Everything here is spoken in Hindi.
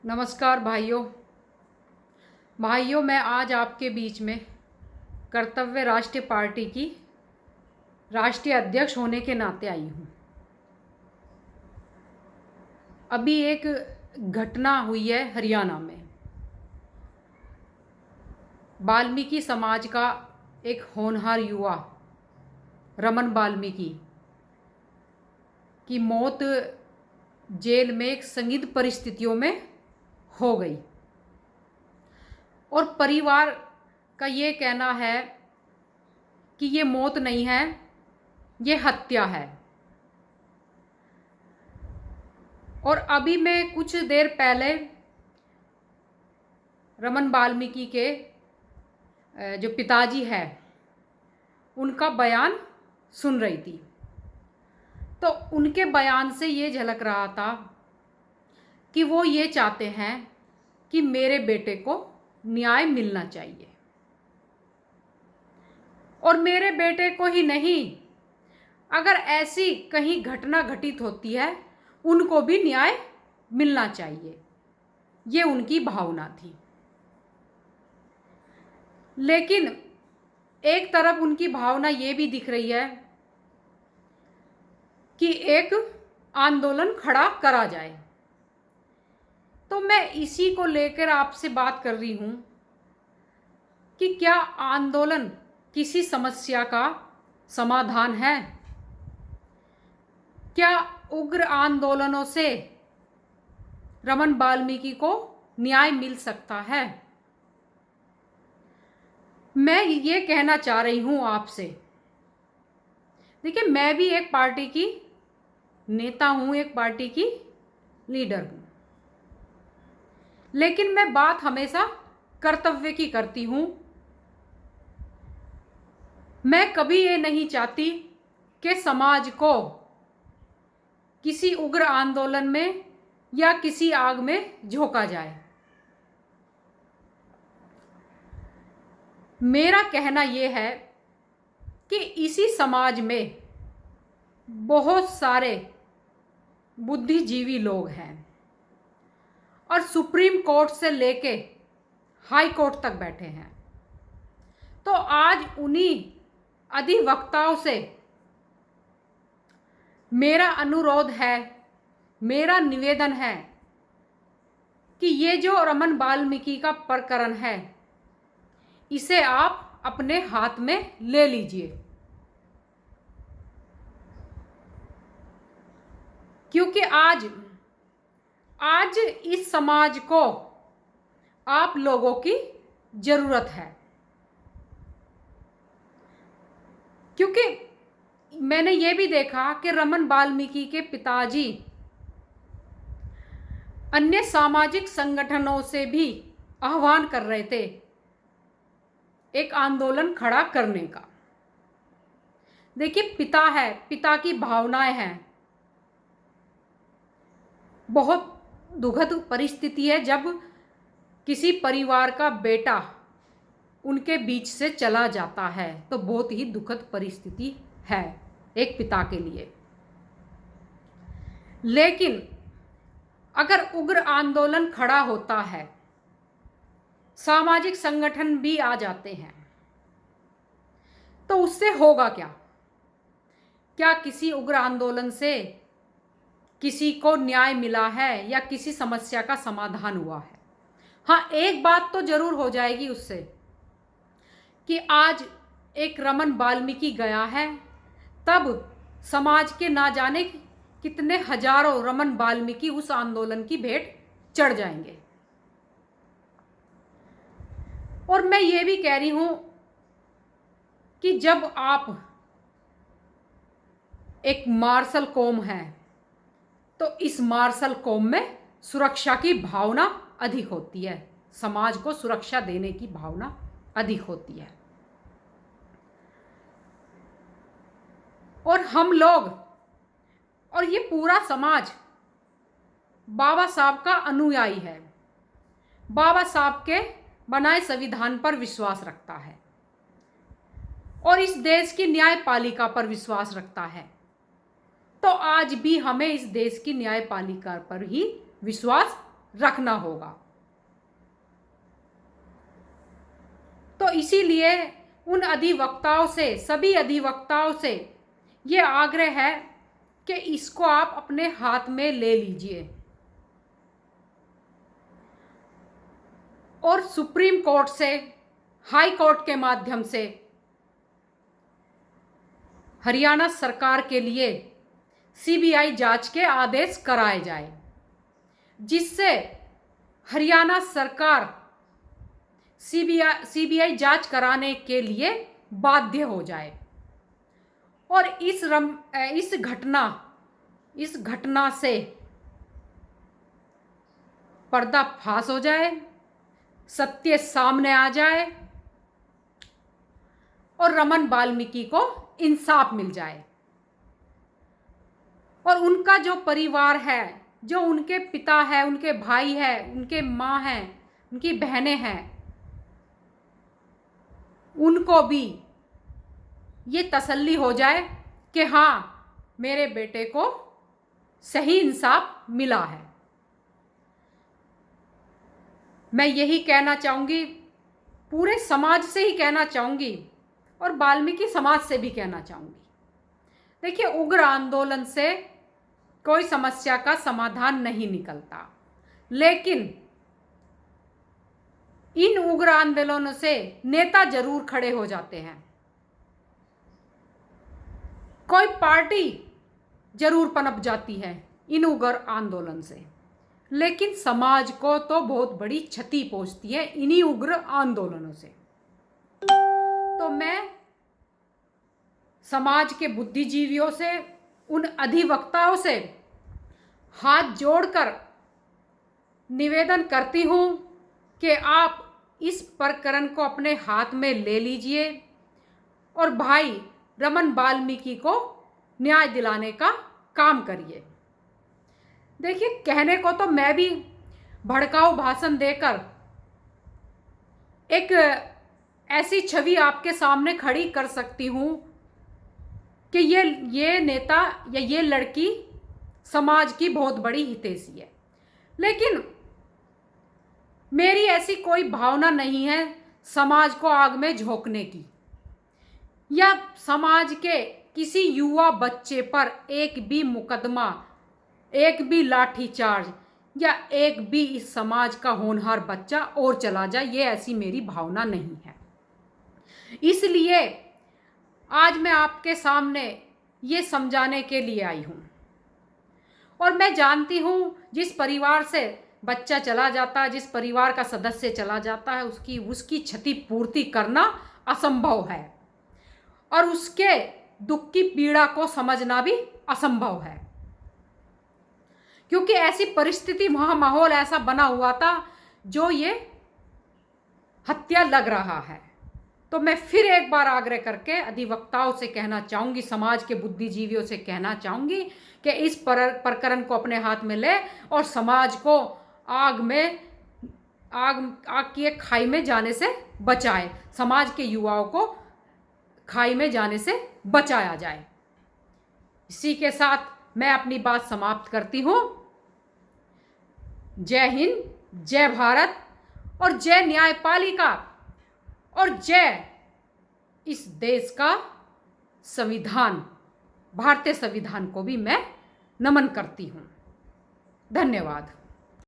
नमस्कार भाइयों। मैं आज आपके बीच में कर्तव्य राष्ट्रीय पार्टी की राष्ट्रीय अध्यक्ष होने के नाते आई हूँ। अभी एक घटना हुई है हरियाणा में। वाल्मीकि समाज का एक होनहार युवा रमन वाल्मीकि की मौत जेल में एक संदिग्ध परिस्थितियों में हो गई और परिवार का ये कहना है कि ये मौत नहीं है, ये हत्या है। और अभी मैं कुछ देर पहले रमन वाल्मीकि के जो पिताजी है उनका बयान सुन रही थी, तो उनके बयान से ये झलक रहा था कि वो ये चाहते हैं कि मेरे बेटे को न्याय मिलना चाहिए। और मेरे बेटे को ही नहीं, अगर ऐसी कहीं घटना घटित होती है उनको भी न्याय मिलना चाहिए, ये उनकी भावना थी। लेकिन एक तरफ उनकी भावना ये भी दिख रही है कि एक आंदोलन खड़ा करा जाए। तो मैं इसी को लेकर आपसे बात कर रही हूँ कि क्या आंदोलन किसी समस्या का समाधान है? क्या उग्र आंदोलनों से रमन वाल्मीकि को न्याय मिल सकता है? मैं ये कहना चाह रही हूँ आपसे। देखिए, मैं भी एक पार्टी की नेता हूँ, एक पार्टी की लीडर हूँ, लेकिन मैं बात हमेशा कर्तव्य की करती हूँ। मैं कभी ये नहीं चाहती कि समाज को किसी उग्र आंदोलन में या किसी आग में झोंका जाए। मेरा कहना यह है कि इसी समाज में बहुत सारे बुद्धिजीवी लोग हैं और सुप्रीम कोर्ट से लेके हाई कोर्ट तक बैठे हैं। तो आज उन्हीं अधिवक्ताओं से मेरा अनुरोध है, मेरा निवेदन है कि ये जो रमन वाल्मीकि का प्रकरण है इसे आप अपने हाथ में ले लीजिए, क्योंकि आज इस समाज को आप लोगों की जरूरत है। क्योंकि मैंने ये भी देखा कि रमन वाल्मीकि के पिताजी अन्य सामाजिक संगठनों से भी आह्वान कर रहे थे एक आंदोलन खड़ा करने का। देखिए, पिता है, पिता की भावनाएं हैं। बहुत दुखद परिस्थिति है जब किसी परिवार का बेटा उनके बीच से चला जाता है, तो बहुत ही दुखद परिस्थिति है एक पिता के लिए। लेकिन अगर उग्र आंदोलन खड़ा होता है, सामाजिक संगठन भी आ जाते हैं, तो उससे होगा क्या? क्या किसी उग्र आंदोलन से किसी को न्याय मिला है या किसी समस्या का समाधान हुआ है? हाँ, एक बात तो जरूर हो जाएगी उससे कि आज एक रमन वाल्मीकि गया है, तब समाज के ना जाने कितने हजारों रमन वाल्मीकि उस आंदोलन की भेंट चढ़ जाएंगे। और मैं ये भी कह रही हूं कि जब आप एक मार्शल कौम है तो इस मार्शल कौम में सुरक्षा की भावना अधिक होती है, समाज को सुरक्षा देने की भावना अधिक होती है। और हम लोग और ये पूरा समाज बाबा साहब का अनुयायी है, बाबा साहब के बनाए संविधान पर विश्वास रखता है और इस देश की न्यायपालिका पर विश्वास रखता है। तो आज भी हमें इस देश की न्यायपालिका पर ही विश्वास रखना होगा। तो इसीलिए उन अधिवक्ताओं से, सभी अधिवक्ताओं से ये आग्रह है कि इसको आप अपने हाथ में ले लीजिए और सुप्रीम कोर्ट से, हाई कोर्ट के माध्यम से हरियाणा सरकार के लिए सीबीआई जांच के आदेश कराए जाए, जिससे हरियाणा सरकार सीबीआई जांच कराने के लिए बाध्य हो जाए और इस घटना से पर्दाफाश हो जाए, सत्य सामने आ जाए और रमन वाल्मीकि को इंसाफ मिल जाए और उनका जो परिवार है, जो उनके पिता है, उनके भाई है, उनके माँ हैं, उनकी बहनें हैं, उनको भी ये तसल्ली हो जाए कि हाँ, मेरे बेटे को सही इंसाफ मिला है। मैं यही कहना चाहूँगी, पूरे समाज से ही कहना चाहूँगी और वाल्मीकि समाज से भी कहना चाहूँगी। देखिए, उग्र आंदोलन से कोई समस्या का समाधान नहीं निकलता, लेकिन इन उग्र आंदोलनों से नेता जरूर खड़े हो जाते हैं, कोई पार्टी जरूर पनप जाती है इन उग्र आंदोलन से, लेकिन समाज को तो बहुत बड़ी क्षति पहुंचती है इन्हीं उग्र आंदोलनों से। तो मैं समाज के बुद्धिजीवियों से, उन अधिवक्ताओं से हाथ जोड़कर निवेदन करती हूं कि आप इस प्रकरण को अपने हाथ में ले लीजिए और भाई रमन वाल्मीकि को न्याय दिलाने का काम करिए। देखिए, कहने को तो मैं भी भड़काऊ भाषण देकर एक ऐसी छवि आपके सामने खड़ी कर सकती हूँ कि ये नेता या ये लड़की समाज की बहुत बड़ी हितैषी है, लेकिन मेरी ऐसी कोई भावना नहीं है समाज को आग में झोंकने की या समाज के किसी युवा बच्चे पर एक भी मुकदमा, एक भी लाठीचार्ज या एक भी इस समाज का होनहार बच्चा और चला जाए, ये ऐसी मेरी भावना नहीं है। इसलिए आज मैं आपके सामने ये समझाने के लिए आई हूँ और मैं जानती हूँ जिस परिवार से बच्चा चला जाता है, जिस परिवार का सदस्य चला जाता है, उसकी क्षति पूर्ति करना असंभव है और उसके दुख की पीड़ा को समझना भी असंभव है, क्योंकि ऐसी परिस्थिति, वहाँ माहौल ऐसा बना हुआ था जो ये हत्या लग रहा है। तो मैं फिर एक बार आग्रह करके अधिवक्ताओं से कहना चाहूँगी, समाज के बुद्धिजीवियों से कहना चाहूँगी कि इस प्रकरण को अपने हाथ में ले और समाज को आग की एक खाई में जाने से बचाए, समाज के युवाओं को खाई में जाने से बचाया जाए। इसी के साथ मैं अपनी बात समाप्त करती हूँ। जय हिंद, जय भारत और जय न्यायपालिका और जय इस देश का संविधान, भारतीय संविधान को भी मैं नमन करती हूँ। धन्यवाद।